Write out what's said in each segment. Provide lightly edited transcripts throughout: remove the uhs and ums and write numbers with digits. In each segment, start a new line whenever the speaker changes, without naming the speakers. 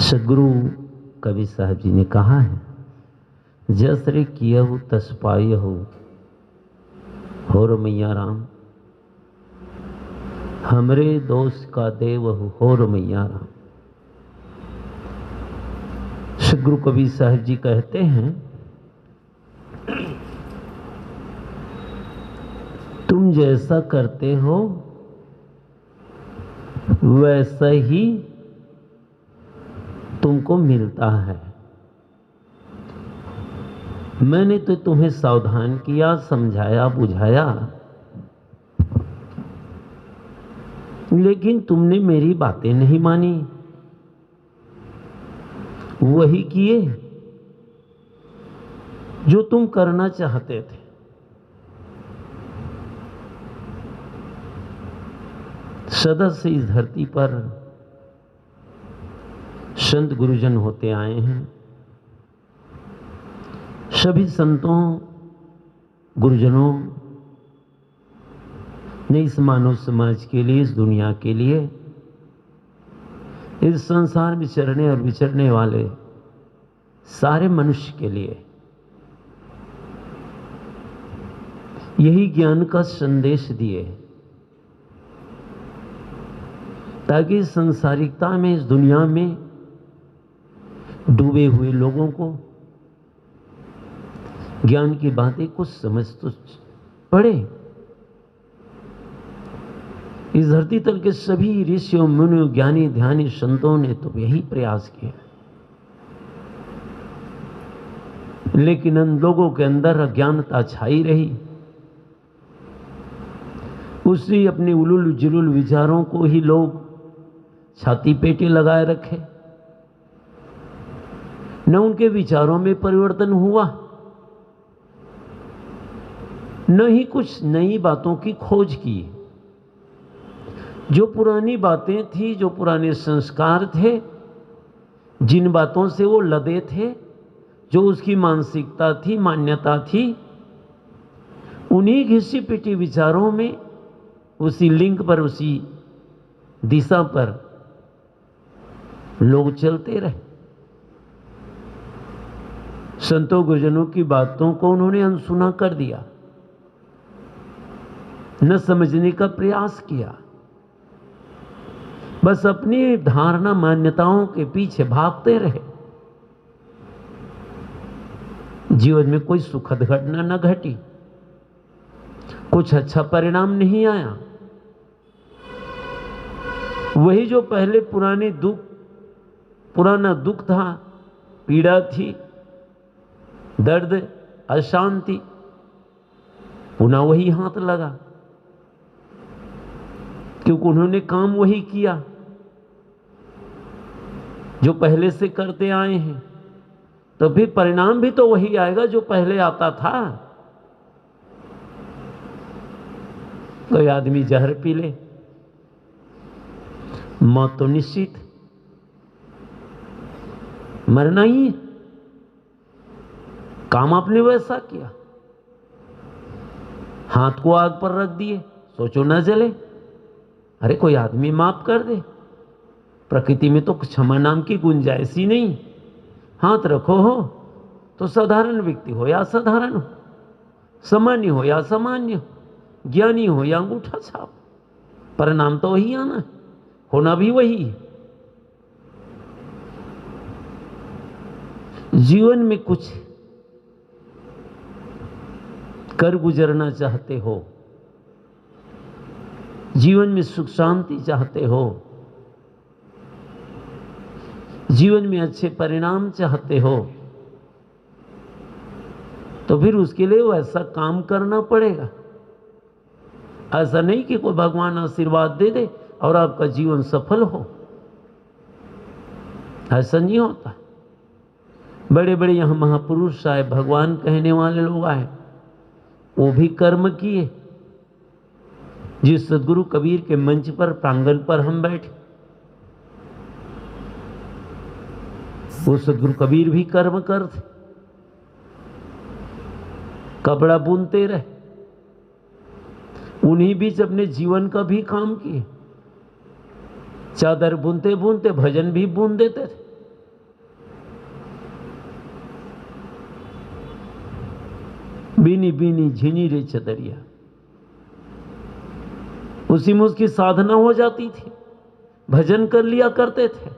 सदगुरु कबीर साहब जी ने कहा है, जस रे कियहु तस पायहु, होर मैया राम, हमरे दोष का देवहु, होर मैया राम। सदगुरु कबीर साहब जी कहते हैं, तुम जैसा करते हो वैसा ही तुमको मिलता है। मैंने तो तुम्हें सावधान किया, समझाया, बुझाया, लेकिन तुमने मेरी बातें नहीं मानी, वही किए जो तुम करना चाहते थे। सदा से इस धरती पर संत गुरुजन होते आए हैं। सभी संतों गुरुजनों ने इस मानव समाज के लिए, इस दुनिया के लिए, इस संसार में चरने और विचरने वाले सारे मनुष्य के लिए यही ज्ञान का संदेश दिए, ताकि संसारिकता में, इस दुनिया में डूबे हुए लोगों को ज्ञान की बातें कुछ समझ तो पड़े। इस धरती तल के सभी ऋषियों, मुनियों, ज्ञानी, ध्यानी, संतों ने तो यही प्रयास किया, लेकिन उन लोगों के अंदर अज्ञानता छाई रही। उसी अपने उलूल जुलूल विचारों को ही लोग छाती पेटे लगाए रखे। न उनके विचारों में परिवर्तन हुआ, न ही कुछ नई बातों की खोज की। जो पुरानी बातें थी, जो पुराने संस्कार थे, जिन बातों से वो लदे थे, जो उसकी मानसिकता थी, मान्यता थी, उन्हीं घिसी पिटी विचारों में, उसी लिंक पर, उसी दिशा पर लोग चलते रहे। संतों गुरुजनों की बातों को उन्होंने अनसुना कर दिया, न समझने का प्रयास किया, बस अपनी धारणा, मान्यताओं के पीछे भागते रहे। जीवन में कोई सुखद घटना न घटी, कुछ अच्छा परिणाम नहीं आया। वही जो पहले पुराना दुख था, पीड़ा थी, दर्द, अशांति, पुनः वही हाथ लगा, क्योंकि उन्होंने काम वही किया जो पहले से करते आए हैं। तो फिर परिणाम भी तो वही आएगा जो पहले आता था। कोई आदमी जहर पी ले, मौत तो निश्चित, मरना ही है। काम आपने वैसा किया, हाथ को आग पर रख दिए, सोचो न जले। अरे कोई आदमी माफ कर दे, प्रकृति में तो क्षमा नाम की गुंजाइश ही नहीं। हाथ रखो हो तो साधारण व्यक्ति हो या असाधारण हो, सामान्य हो या असामान्य, ज्ञानी हो या अंगूठा छाप, परिणाम तो वही आना है, होना भी वही है। जीवन में कुछ कर गुजरना चाहते हो, जीवन में सुख शांति चाहते हो, जीवन में अच्छे परिणाम चाहते हो, तो फिर उसके लिए वैसा काम करना पड़ेगा। ऐसा नहीं कि कोई भगवान आशीर्वाद दे दे और आपका जीवन सफल हो, ऐसा नहीं होता। बड़े बड़े यहां महापुरुष आए, भगवान कहने वाले लोग आए, वो भी कर्म किए। जिस सदगुरु कबीर के मंच पर, प्रांगण पर हम बैठे, वो सदगुरु कबीर भी कर्म करते, कपड़ा बुनते रहे, उन्हीं बीच अपने जीवन का भी काम किए। चादर बुनते बुनते भजन भी बुन देते थे। बीनी बीनी झिनी रे चदरिया, उसी में उसकी साधना हो जाती थी। भजन कर लिया करते थे,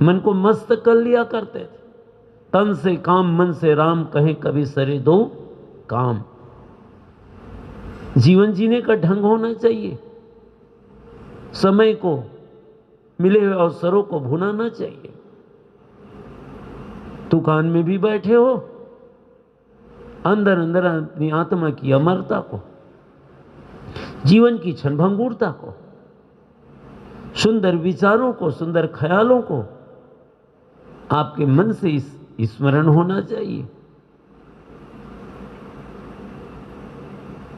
मन को मस्त कर लिया करते थे। तन से काम मन से राम, कहें कभी सरे दो काम। जीवन जीने का ढंग होना चाहिए, समय को, मिले हुए अवसरों को भुनाना चाहिए। दुकान में भी बैठे हो, अंदर अंदर अपनी आत्मा की अमरता को, जीवन की क्षणभंगुरता को, सुंदर विचारों को, सुंदर ख्यालों को आपके मन से स्मरण होना चाहिए।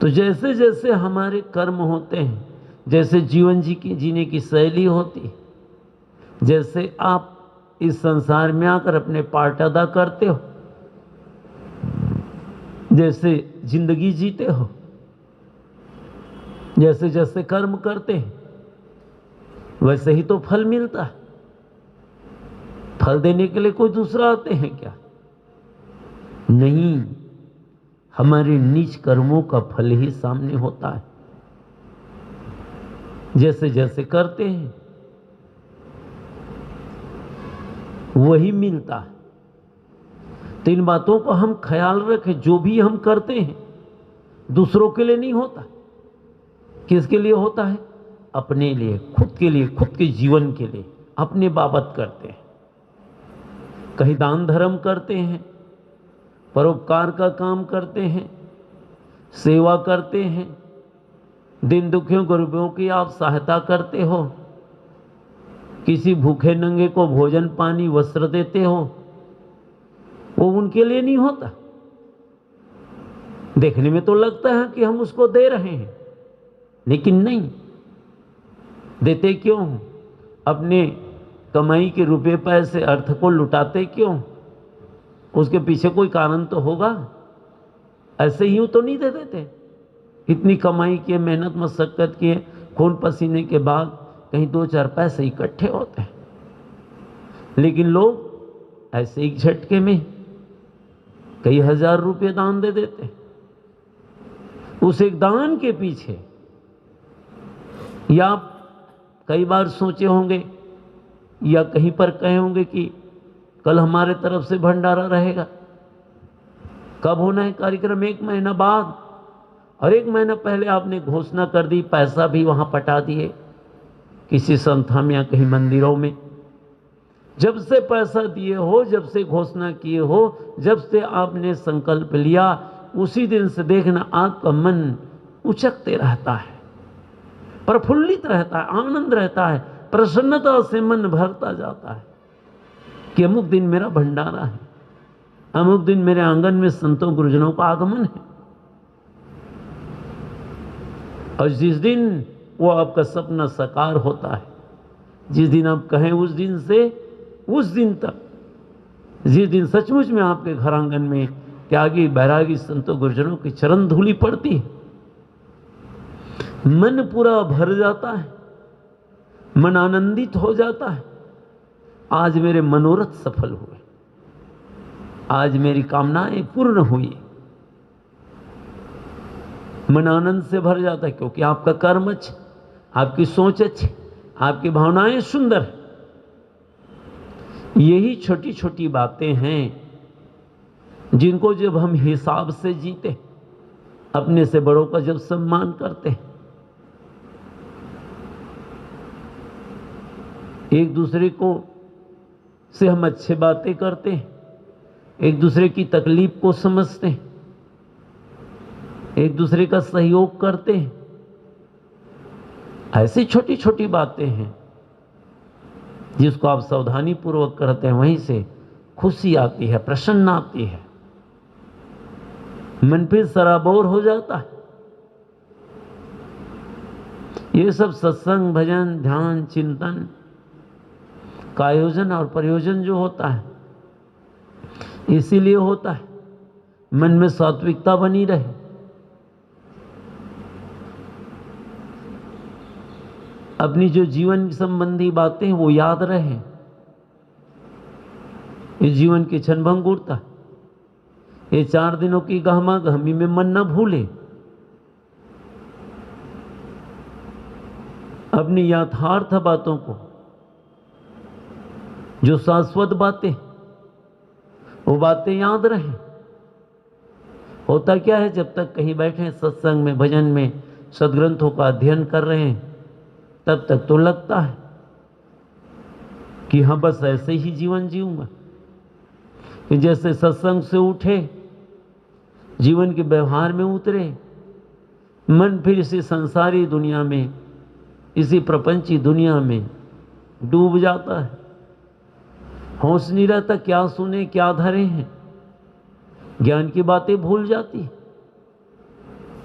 तो जैसे जैसे हमारे कर्म होते हैं, जैसे जीवन जीने की शैली होती, जैसे आप इस संसार में आकर अपने पार्ट अदा करते हो, जैसे जिंदगी जीते हो, जैसे जैसे कर्म करते हैं, वैसे ही तो फल मिलता है। फल देने के लिए कोई दूसरा आते हैं क्या? नहीं, हमारे नीच कर्मों का फल ही सामने होता है। जैसे जैसे करते हैं वही मिलता है। तो इन बातों को हम ख्याल रखें। जो भी हम करते हैं दूसरों के लिए नहीं होता। किसके लिए होता है? अपने लिए, खुद के लिए, खुद के जीवन के लिए, अपने बाबत करते हैं। कहीं दान धर्म करते हैं, परोपकार का काम करते हैं, सेवा करते हैं, दिन दुखियों गरीबों की आप सहायता करते हो, किसी भूखे नंगे को भोजन पानी वस्त्र देते हो, वो उनके लिए नहीं होता। देखने में तो लगता है कि हम उसको दे रहे हैं, लेकिन नहीं देते। क्यों? अपने कमाई के रुपए पैसे अर्थ को लुटाते क्यों? उसके पीछे कोई कारण तो होगा। ऐसे ही तो नहीं दे देते। इतनी कमाई की, मेहनत मशक्कत की, खून पसीने के बाद कहीं 2-4 पैसे इकट्ठे होते हैं। लेकिन लोग ऐसे एक झटके में कई हजार रुपए दान दे देते हैं। उस एक दान के पीछे, या आप कई बार सोचे होंगे या कहीं पर कहे होंगे कि कल हमारे तरफ से भंडारा रहेगा। कब होना है कार्यक्रम? 1 महीना बाद। और 1 महीना पहले आपने घोषणा कर दी, पैसा भी वहां पटा दिए किसी संस्था में या कहीं मंदिरों में। जब से पैसा दिए हो, जब से घोषणा किए हो, जब से आपने संकल्प लिया, उसी दिन से देखना आपका मन उचकते रहता है, प्रफुल्लित रहता है, आनंद रहता है, प्रसन्नता से मन भरता जाता है कि अमुक दिन मेरा भंडारा है, अमुक दिन मेरे आंगन में संतों गुरुजनों का आगमन है। और जिस दिन वो आपका सपना साकार होता है, जिस दिन आप कहें उस दिन से उस दिन तक, जिस दिन सचमुच में आपके घर आंगन में त्यागी बैरागी संतों गुरुजनों की चरण धूलि पड़ती है, मन पूरा भर जाता है, मन आनंदित हो जाता है। आज मेरे मनोरथ सफल हुए, आज मेरी कामनाएं पूर्ण हुई। मन आनंद से भर जाता है, क्योंकि आपका कर्म अच्छा, आपकी सोच अच्छी, आपकी भावनाएं सुंदर है। यही छोटी छोटी बातें हैं जिनको जब हम हिसाब से जीते, अपने से बड़ों का जब सम्मान करते हैं, एक दूसरे को से हम अच्छे बातें करते हैं, एक दूसरे की तकलीफ को समझते हैं, एक दूसरे का सहयोग करते हैं। ऐसी छोटी छोटी बातें हैं जिसको आप सावधानी पूर्वक करते हैं, वहीं से खुशी आती है, प्रसन्न आती है, मन फिर सराबोर हो जाता है। ये सब सत्संग, भजन, ध्यान, चिंतन का आयोजन और प्रयोजन जो होता है, इसीलिए होता है मन में सात्विकता बनी रहे, अपनी जो जीवन संबंधी बातें वो याद रहे, इस जीवन की क्षणभंगुरता, ये 4 दिनों की गहमा गहमी में मन न भूले, अपनी यथार्थ बातों को, जो शाश्वत बातें, वो बातें याद रहें। होता क्या है, जब तक कहीं बैठे सत्संग में, भजन में, सदग्रंथों का अध्ययन कर रहे हैं, तब तक तो लगता है कि हाँ बस ऐसे ही जीवन जीऊंगा। कि जैसे सत्संग से उठे, जीवन के व्यवहार में उतरे, मन फिर इसी संसारी दुनिया में, इसी प्रपंची दुनिया में डूब जाता है। होश नहीं रहता, क्या सुने क्या धरे हैं, ज्ञान की बातें भूल जाती,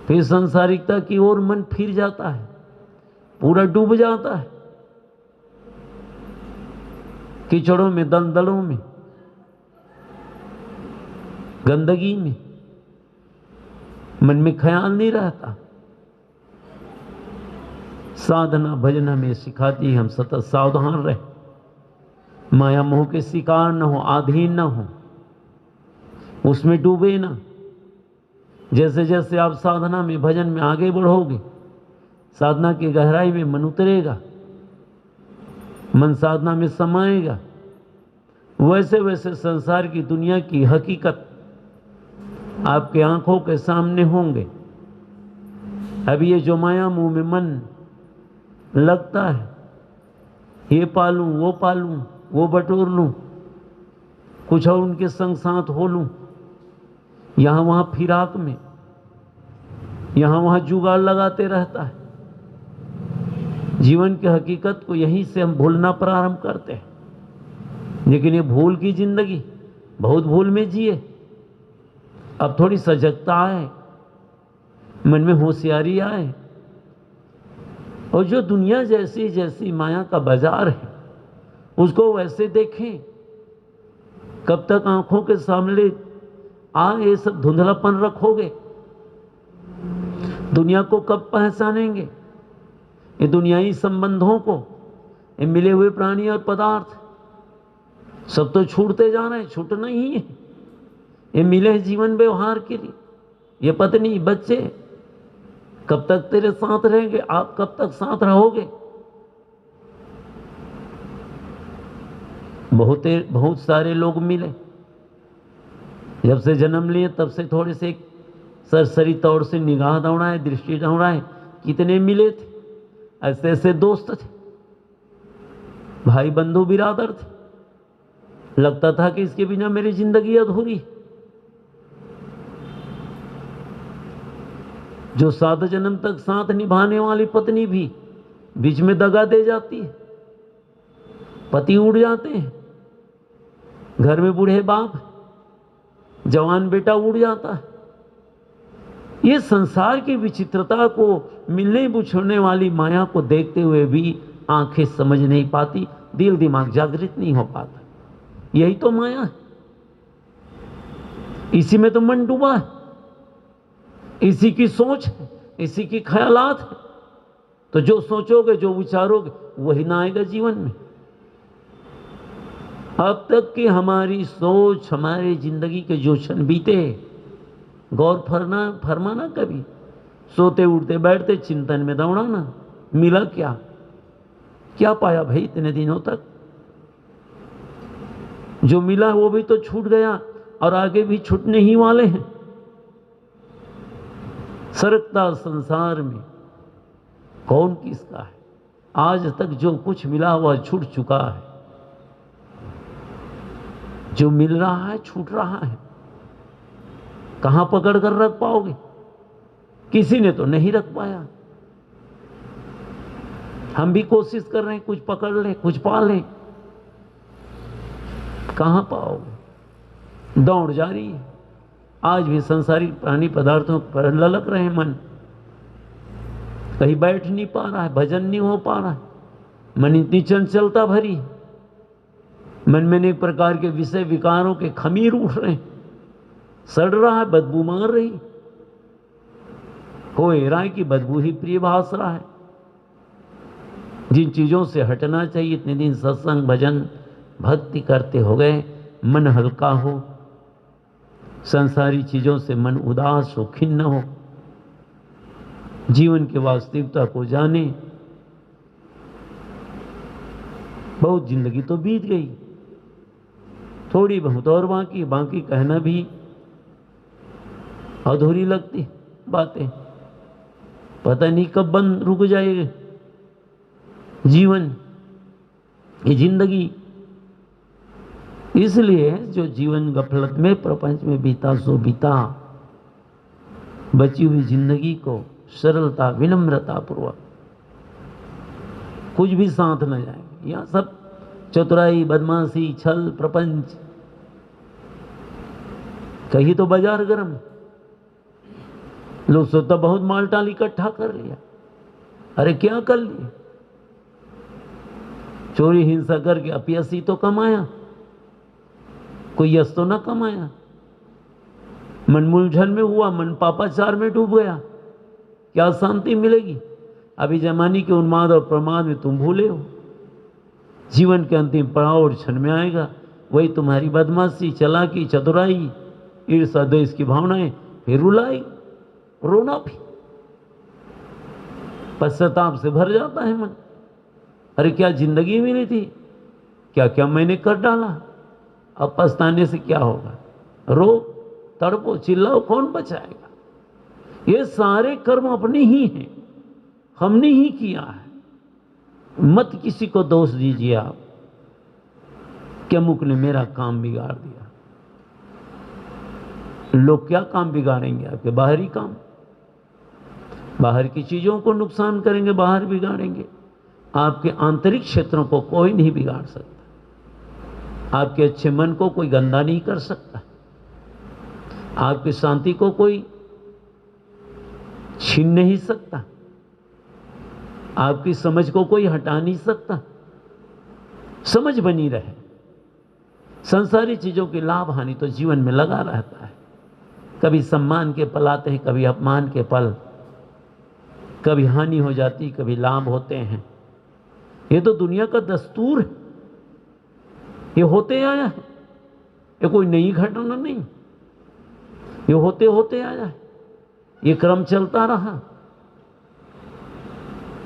फिर संसारिकता की ओर मन फिर जाता है, पूरा डूब जाता है कीचड़ों में, दलदलों में, गंदगी में। मन में ख्याल नहीं रहता। साधना भजना में सिखाती हम सतत सावधान रहे, माया मोह के शिकार न हो, अधीन न हो, उसमें डूबे ना। जैसे जैसे आप साधना में भजन में आगे बढ़ोगे, साधना की गहराई में मन उतरेगा, मन साधना में समाएगा, वैसे वैसे संसार की दुनिया की हकीकत आपके आंखों के सामने होंगे। अब ये जो माया मुंह में मन लगता है, ये पालूं वो पालूं, वो बटोर लूं, कुछ और उनके संग साथ हो लूं, यहां वहां फिराक में, यहां वहां जुगाड़ लगाते रहता है। जीवन की हकीकत को यहीं से हम भूलना प्रारंभ करते हैं। लेकिन ये भूल की जिंदगी, बहुत भूल में जिए। अब थोड़ी सजगता आए, मन में होशियारी आए, और जो दुनिया जैसी जैसी माया का बाजार है उसको वैसे देखें। कब तक आंखों के सामने ये सब धुंधलापन रखोगे? दुनिया को कब पहचानेंगे? ये दुनियाई संबंधों को, ये मिले हुए प्राणी और पदार्थ सब तो छूटते जा रहे हैं, छूटना ही है। ये मिले जीवन व्यवहार के लिए, ये पत्नी बच्चे कब तक तेरे साथ रहेंगे? आप कब तक साथ रहोगे? बहुत सारे लोग मिले, जब से जन्म लिए तब से थोड़े से सरसरी तौर से निगाह दौड़ाए, दृष्टि दौड़ाए, कितने मिले थे, ऐसे ऐसे दोस्त थे, भाई बंधु बिरादर थे। लगता था कि इसके बिना मेरी जिंदगी अधूरी। जो 7 जन्म तक साथ निभाने वाली पत्नी भी बीच में दगा दे जाती है, पति उड़ जाते हैं, घर में बूढ़े बाप, जवान बेटा उड़ जाता है। ये संसार की विचित्रता को, मिलने बुछड़ने वाली माया को देखते हुए भी आंखें समझ नहीं पाती, दिल दिमाग जागृत नहीं हो पाता। यही तो माया है, इसी में तो मन डूबा है, इसी की सोच है, इसी की ख्यालात है। तो जो सोचोगे, जो विचारोगे, वही ना आएगा जीवन में। अब तक की हमारी सोच, हमारी जिंदगी के जो क्षण बीते, गौर फरमाना कभी। सोते उठते बैठते चिंतन में दौड़ाना, मिला क्या? क्या पाया भाई इतने दिनों तक? जो मिला वो भी तो छूट गया, और आगे भी छूटने ही वाले हैं। सरकता संसार में कौन किसका है? आज तक जो कुछ मिला हुआ छूट चुका है। जो मिल रहा है छूट रहा है, कहां पकड़ कर रख पाओगे? किसी ने तो नहीं रख पाया। हम भी कोशिश कर रहे हैं कुछ पकड़ लें, कुछ पा लें, कहां पाओगे? दौड़ जारी है। आज भी संसारिक प्राणी पदार्थों पर ललक रहे मन, कहीं बैठ नहीं पा रहा है, भजन नहीं हो पा रहा है, मन इतनी चंचलता भरी, मन में अनेक प्रकार के विषय विकारों के खमीर उठ रहे हैं, सड़ रहा है, बदबू मार रही, हो राय की बदबू ही प्रिय भास रहा है। जिन चीजों से हटना चाहिए, इतने दिन सत्संग भजन भक्ति करते हो गए, मन हल्का हो, संसारी चीजों से मन उदास हो, खिन्न हो, जीवन की वास्तविकता को जाने। बहुत जिंदगी तो बीत गई, थोड़ी बहुत और बाकी, बाकी कहना भी अधूरी लगती बातें। पता नहीं कब बंद रुक जाएगा जीवन, ये जिंदगी। इसलिए जो जीवन गफलत में प्रपंच में बीता सो बीता, बची हुई जिंदगी को सरलता विनम्रता पूर्वक, कुछ भी साथ न जाए। यहां सब चतुराई, बदमाशी, छल, प्रपंच। कहीं तो बाजार गर्म, लोग सोचता बहुत माल टाल इकट्ठा कर लिया। अरे क्या कर लिया? चोरी हिंसा करके अपयसी तो कमाया, कोई यश तो ना कमाया। मन मुलझन में हुआ, मन पापाचार में डूब गया, क्या शांति मिलेगी? अभी जमाने के उन्माद और प्रमाद में तुम भूले हो। जीवन के अंतिम पड़ाव और क्षण में आएगा वही तुम्हारी बदमाशी, चालाकी, चतुराई, ईर्ष्या, द्वेष की भावनाएं, फिर रुलाई, रोना भी, पश्चाताप से भर जाता है मन। अरे क्या जिंदगी मिली थी, क्या क्या मैंने कर डाला, अब पछताने से क्या होगा? रो, तड़पो, चिल्लाओ, कौन बचाएगा? ये सारे कर्म अपने ही हैं, हमने ही किया है। मत किसी को दोष दीजिए आप कि अमुक ने मेरा काम बिगाड़ दिया। लोग क्या काम बिगाड़ेंगे? आपके बाहरी काम, बाहर की चीजों को नुकसान करेंगे, बाहर बिगाड़ेंगे। आपके आंतरिक क्षेत्रों को कोई नहीं बिगाड़ सकता। आपके अच्छे मन को कोई गंदा नहीं कर सकता। आपकी शांति को कोई छीन नहीं सकता। आपकी समझ को कोई हटा नहीं सकता। समझ बनी रहे। संसारी चीजों की लाभ हानि तो जीवन में लगा रहता है। कभी सम्मान के पल आते हैं, कभी अपमान के पल, कभी हानि हो जाती, कभी लाभ होते हैं। ये तो दुनिया का दस्तूर है, ये होते आया है, ये कोई नई घटना नहीं, ये होते होते आया है, ये क्रम चलता रहा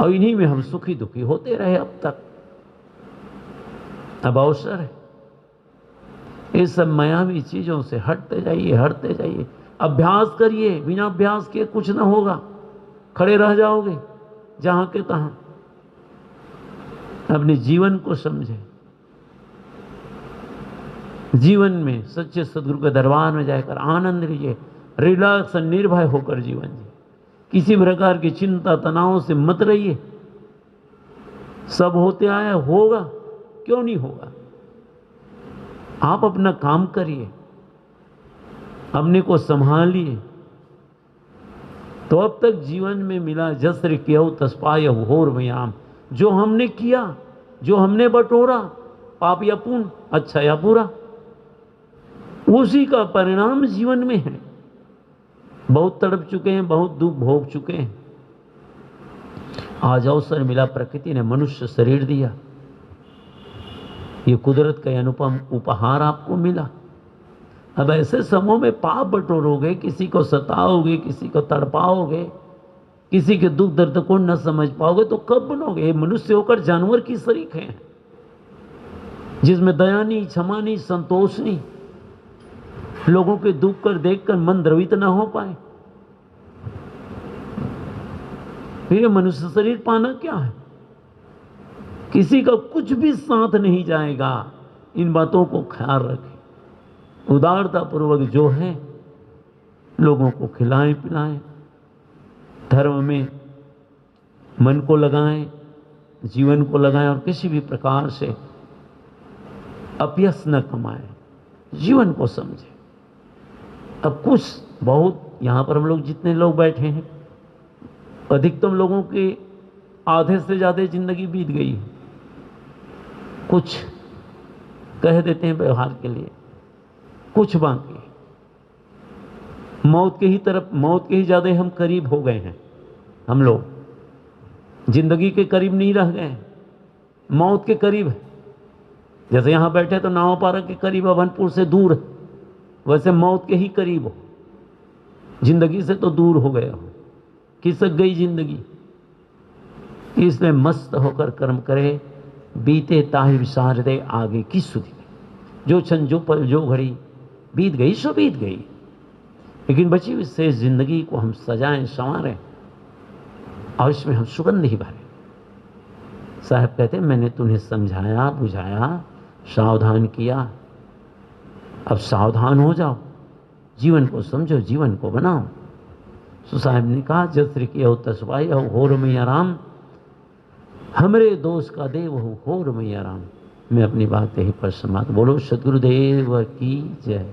और इन्हीं में हम सुखी दुखी होते रहे अब तक। अब अवसर है, ये सब मायावी चीजों से हटते जाइए, हटते जाइए। अभ्यास करिए, बिना अभ्यास के कुछ ना होगा, खड़े रह जाओगे जहां के तहां। अपने जीवन को समझे, जीवन में सच्चे सदगुरु के दरबार में जाकर आनंद लीजिए, रिलैक्स, निर्भय होकर जीवन जी। किसी प्रकार की चिंता तनाव से मत रहिए। सब होते आया, होगा, क्यों नहीं होगा? आप अपना काम करिए, अपने को संभालिए, तो अब तक जीवन में मिला जस्र किया तस्पाय होर व्याम। जो हमने किया, जो हमने बटोरा, पाप या पुण्य, अच्छा या बुरा, उसी का परिणाम जीवन में है। बहुत तड़प चुके हैं, बहुत दुख भोग चुके हैं। आज अवसर मिला, प्रकृति ने मनुष्य शरीर दिया, ये कुदरत का अनुपम उपहार आपको मिला। अब ऐसे समूह में पाप बटोरोगे, किसी को सताओगे, किसी को तड़पाओगे, किसी के दुख दर्द को न समझ पाओगे, तो कब बनोगे? मनुष्य होकर जानवर की शरीक हैं, जिसमें दया नहीं, क्षमा नहीं, संतोष नहीं, लोगों के दुख कर देखकर मन द्रवित ना हो पाए। फिर मनुष्य शरीर पाना क्या है? किसी का कुछ भी साथ नहीं जाएगा। इन बातों को ख्याल रखें। उदारता पूर्वक जो है लोगों को खिलाएं पिलाएं, धर्म में मन को लगाएं, जीवन को लगाएं, और किसी भी प्रकार से अपयश न कमाएं, जीवन को समझें। अब कुछ बहुत यहां पर हम लोग जितने लोग बैठे हैं, अधिकतम लोगों के आधे से ज्यादा जिंदगी बीत गई है। कुछ कह देते हैं व्यवहार के लिए, कुछ बाकी मौत के ही तरफ, मौत के ही ज्यादा हम करीब हो गए हैं। हम लोग जिंदगी के करीब नहीं रह गए, मौत के करीब है। जैसे यहां बैठे तो नावपारा के करीब, अभनपुर से दूर है, वैसे मौत के ही करीब हो, जिंदगी से तो दूर हो गए हो, खिसक गई जिंदगी। इसलिए मस्त होकर कर्म करे, बीते ताहि विसार दे आगे की सुधि में। जो क्षण जो पल जो घड़ी बीत गई सो बीत गई, लेकिन बची हुई शेष जिंदगी को हम सजाएं संवारें और इसमें हम सुगंध ही भरें। साहब कहते मैंने तुम्हें समझाया बुझाया सावधान किया, अब सावधान हो जाओ, जीवन को समझो, जीवन को बनाओ। सो साहब ने कहा जस्र की हो तस्वाई हो होर मैया राम, हमरे दोष का देव हो होर मैया राम। मैं अपनी बात यहीं पर समाप्त। बोलो सदगुरुदेव की जय।